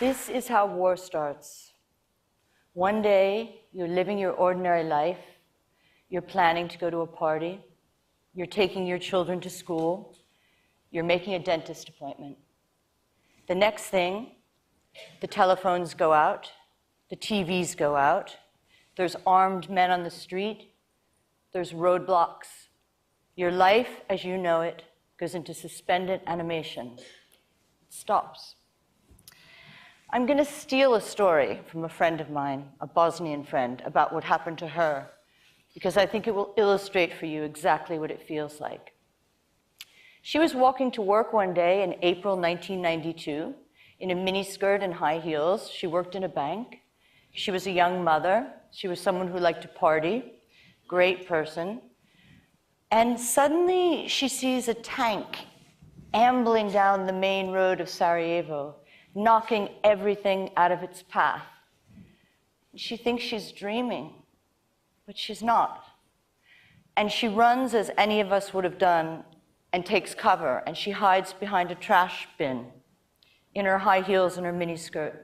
This is how war starts. One day, you're living your ordinary life. You're planning to go to a party. You're taking your children to school. You're making a dentist appointment. The next thing, the telephones go out. The TVs go out. There's armed men on the street. There's roadblocks. Your life, as you know it, goes into suspended animation. It stops. I'm going to steal a story from a friend of mine, a Bosnian friend, about what happened to her, because I think it will illustrate for you exactly what it feels like. She was walking to work one day in April 1992 in a miniskirt and high heels. She worked in a bank. She was a young mother. She was someone who liked to party, great person. And suddenly she sees a tank ambling down the main road of Sarajevo, knocking everything out of its path. She thinks she's dreaming, but she's not. And she runs as any of us would have done and takes cover, and she hides behind a trash bin in her high heels and her miniskirt.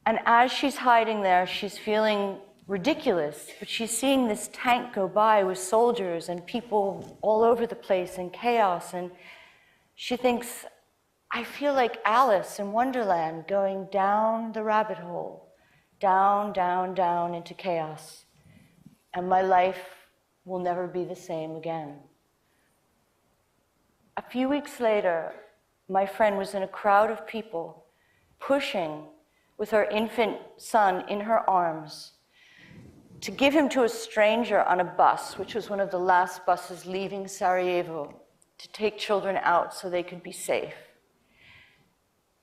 And as she's hiding there, she's feeling ridiculous, but she's seeing this tank go by with soldiers and people all over the place and chaos, and she thinks, I feel like Alice in Wonderland going down the rabbit hole, down, down, down into chaos, and my life will never be the same again. A few weeks later, my friend was in a crowd of people, pushing with her infant son in her arms to give him to a stranger on a bus, which was one of the last buses leaving Sarajevo, to take children out so they could be safe.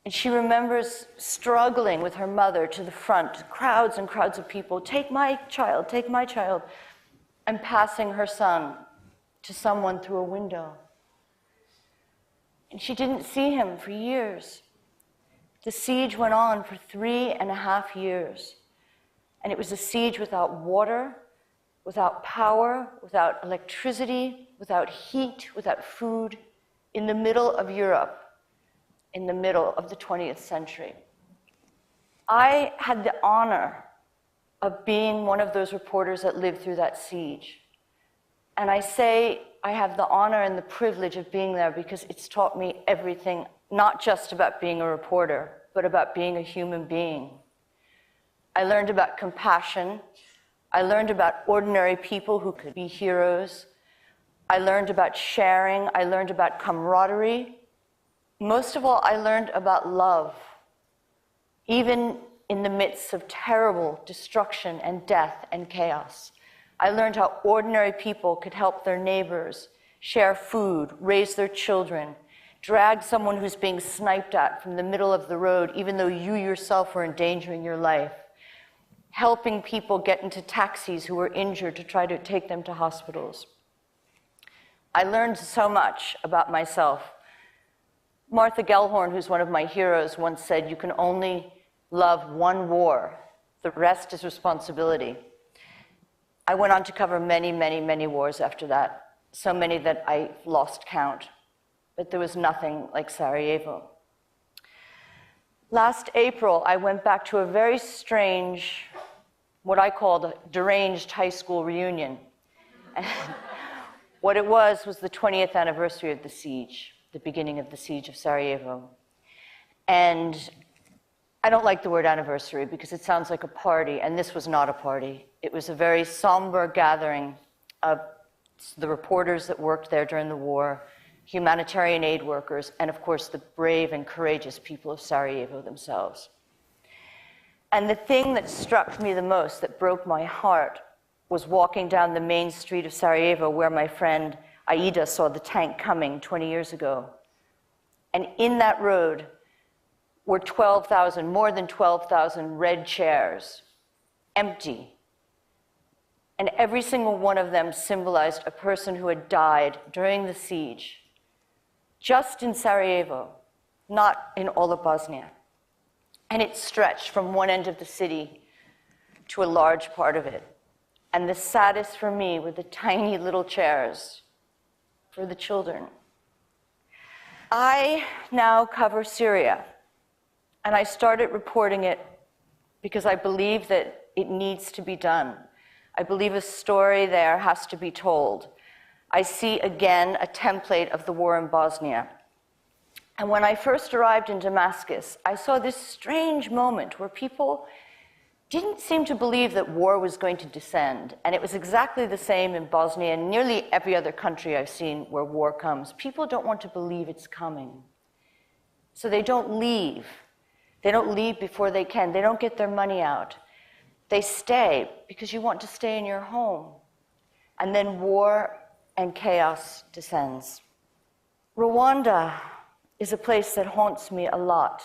And she remembers struggling with her mother to the front, crowds and crowds of people, take my child, and passing her son to someone through a window. And she didn't see him for years. The siege went on for 3.5 years. And it was a siege without water, without power, without electricity, without heat, without food, in the middle of Europe, in the middle of the 20th century. I had the honor of being one of those reporters that lived through that siege. And I say I have the honor and the privilege of being there because it's taught me everything, not just about being a reporter, but about being a human being. I learned about compassion. I learned about ordinary people who could be heroes. I learned about sharing. I learned about camaraderie. Most of all, I learned about love. Even in the midst of terrible destruction and death and chaos, I learned how ordinary people could help their neighbors, share food, raise their children, drag someone who's being sniped at from the middle of the road, even though you yourself were endangering your life, helping people get into taxis who were injured to try to take them to hospitals. I learned so much about myself. Martha Gellhorn, who's one of my heroes, once said, you can only love one war. The rest is responsibility. I went on to cover many, many, many wars after that, so many that I lost count. But there was nothing like Sarajevo. Last April, I went back to a very strange, what I called a deranged high school reunion. And what it was the 20th anniversary of the siege, the beginning of the siege of Sarajevo. And I don't like the word anniversary because it sounds like a party, and this was not a party. It was a very somber gathering of the reporters that worked there during the war, humanitarian aid workers, and of course the brave and courageous people of Sarajevo themselves. And the thing that struck me the most, that broke my heart, was walking down the main street of Sarajevo where my friend Aida saw the tank coming 20 years ago. And in that road were 12,000, more than 12,000 red chairs, empty. And every single one of them symbolized a person who had died during the siege, just in Sarajevo, not in all of Bosnia. And it stretched from one end of the city to a large part of it. And the saddest for me were the tiny little chairs for the children. I now cover Syria. And I started reporting it because I believe that it needs to be done. I believe a story there has to be told. I see again a template of the war in Bosnia. And when I first arrived in Damascus, I saw this strange moment where people didn't seem to believe that war was going to descend. And it was exactly the same in Bosnia and nearly every other country I've seen where war comes. People don't want to believe it's coming. So they don't leave. They don't leave before they can. They don't get their money out. They stay because you want to stay in your home. And then war and chaos descends. Rwanda is a place that haunts me a lot.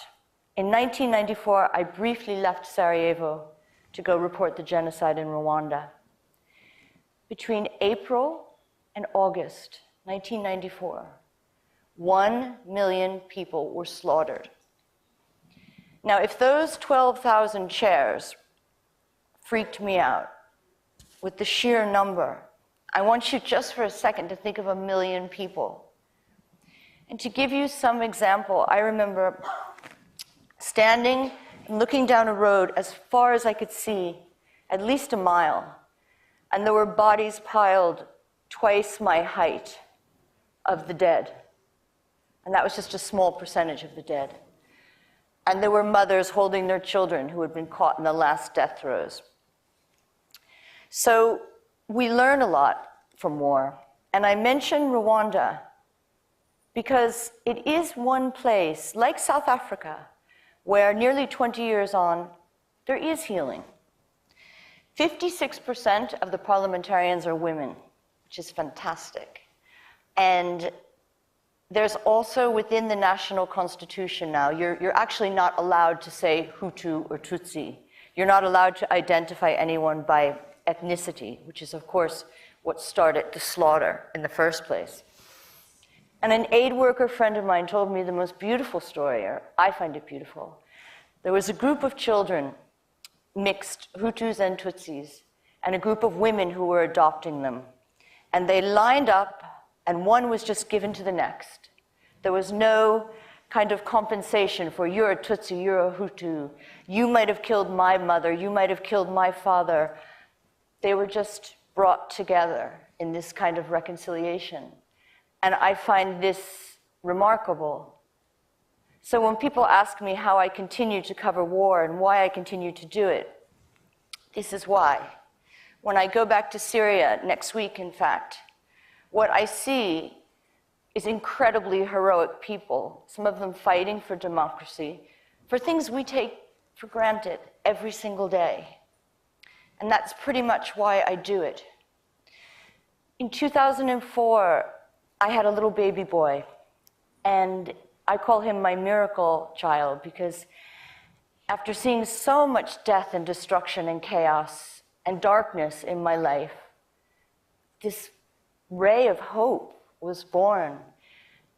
In 1994, I briefly left Sarajevo to go report the genocide in Rwanda. Between April and August 1994, 1 million people were slaughtered. Now, if those 12,000 chairs freaked me out with the sheer number, I want you just for a second to think of 1 million people. And to give you some example, I remember standing and looking down a road as far as I could see, at least a mile, and there were bodies piled twice my height of the dead. And that was just a small percentage of the dead. And there were mothers holding their children who had been caught in the last death throes. So we learn a lot from war. And I mention Rwanda because it is one place, like South Africa, where nearly 20 years on, there is healing. 56% of the parliamentarians are women, which is fantastic. And there's also within the national constitution now, you're actually not allowed to say Hutu or Tutsi. You're not allowed to identify anyone by ethnicity, which is, of course, what started the slaughter in the first place. And an aid worker friend of mine told me the most beautiful story, or I find it beautiful. There was a group of children, mixed Hutus and Tutsis, and a group of women who were adopting them. And they lined up, and one was just given to the next. There was no kind of compensation for you're a Tutsi, you're a Hutu, you might have killed my mother, you might have killed my father. They were just brought together in this kind of reconciliation. And I find this remarkable. So when people ask me how I continue to cover war and why I continue to do it, this is why. When I go back to Syria next week, in fact, what I see is incredibly heroic people, some of them fighting for democracy, for things we take for granted every single day. And that's pretty much why I do it. In 2004, I had a little baby boy, and I call him my miracle child because after seeing so much death and destruction and chaos and darkness in my life, this ray of hope was born.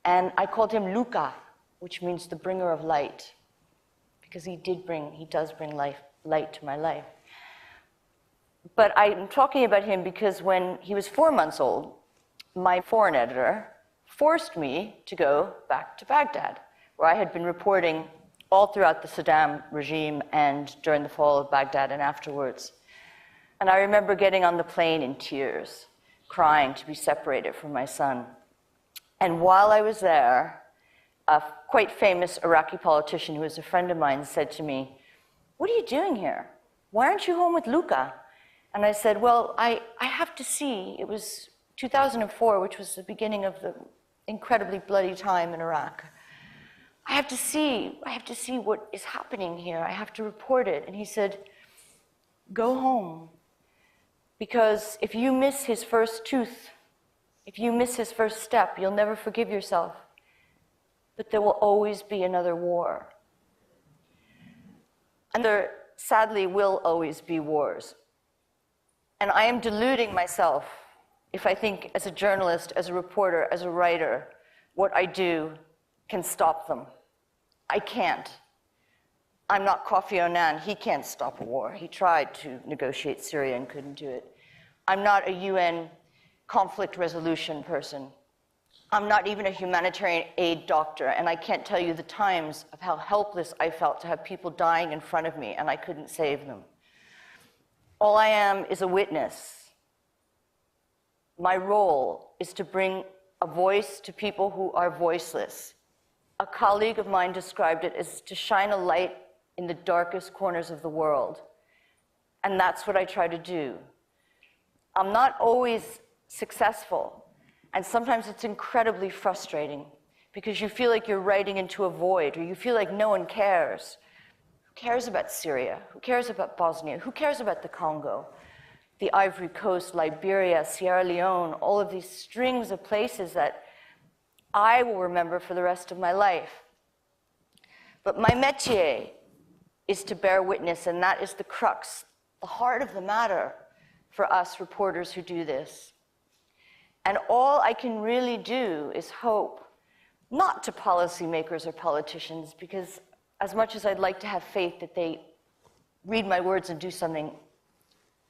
And I called him Luca, which means the bringer of light, because he does bring light to my life. But I'm talking about him because when he was 4 months old, my foreign editor forced me to go back to Baghdad, where I had been reporting all throughout the Saddam regime and during the fall of Baghdad and afterwards. And I remember getting on the plane in tears, crying to be separated from my son. And while I was there, a quite famous Iraqi politician who was a friend of mine said to me, "What are you doing here? Why aren't you home with Luca?" And I said, well, I have to see. It was 2004, which was the beginning of the incredibly bloody time in Iraq. I have to see what is happening here. I have to report it. And he said, go home. Because if you miss his first tooth, if you miss his first step, you'll never forgive yourself. But there will always be another war. And there, sadly, will always be wars. And I am deluding myself if I think as a journalist, as a reporter, as a writer, what I do can stop them. I can't. I'm not Kofi Annan. He can't stop a war. He tried to negotiate Syria and couldn't do it. I'm not a UN conflict resolution person. I'm not even a humanitarian aid doctor, and I can't tell you the times of how helpless I felt to have people dying in front of me, and I couldn't save them. All I am is a witness. My role is to bring a voice to people who are voiceless. A colleague of mine described it as to shine a light in the darkest corners of the world. And that's what I try to do. I'm not always successful. And sometimes it's incredibly frustrating because you feel like you're writing into a void, or you feel like no one cares. Who cares about Syria? Who cares about Bosnia? Who cares about the Congo? The Ivory Coast, Liberia, Sierra Leone, all of these strings of places that I will remember for the rest of my life. But my métier is to bear witness, and that is the crux, the heart of the matter for us reporters who do this. And all I can really do is hope, not to policymakers or politicians, because as much as I'd like to have faith that they read my words and do something,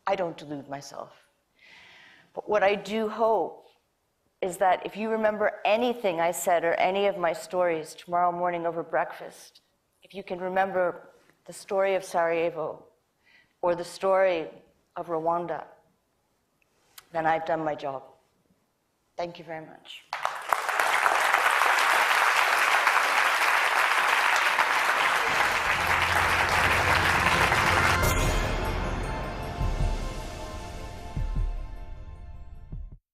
I don't delude myself. But what I do hope is that if you remember anything I said or any of my stories tomorrow morning over breakfast, if you can remember the story of Sarajevo or the story of Rwanda, then I've done my job. Thank you very much.